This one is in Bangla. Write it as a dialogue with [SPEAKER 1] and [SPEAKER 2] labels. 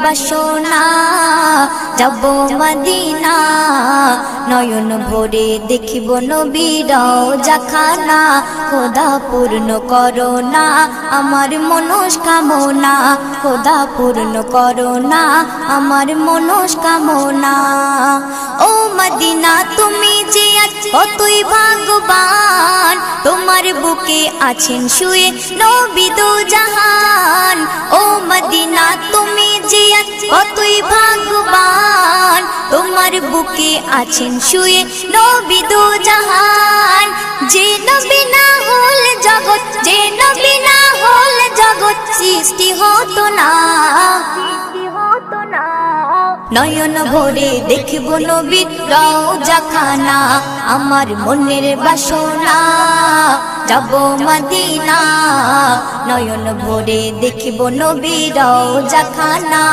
[SPEAKER 1] বাসনা যাব মদিনা, নয়ন ভরে দেখিব নবীর রওজাখানা। খোদা পূর্ণ করো না আমার মনস্কামনা, খোদা পূর্ণ করো না আমার মনস্কামনা। ও মদিনা তুমি যে কতই ভাগ্যবান, তোমার বুকে আছেন শুয়ে নবী দো জাহান। ও মদিনা তুমি যে কতই ভাগ্যবান, তোমার বুকে আছেন শুয়ে নবী দো জাহান। যে নবী না হল জগৎ, যে নবী না হল জগৎ সৃষ্টি হতো না। নয়ন ভরে দেখব নবীর রওজাখানা, আমার মনের বাসনা যাব মদিনা। নয়ন ভরে দেখব নবীর রওজাখানা।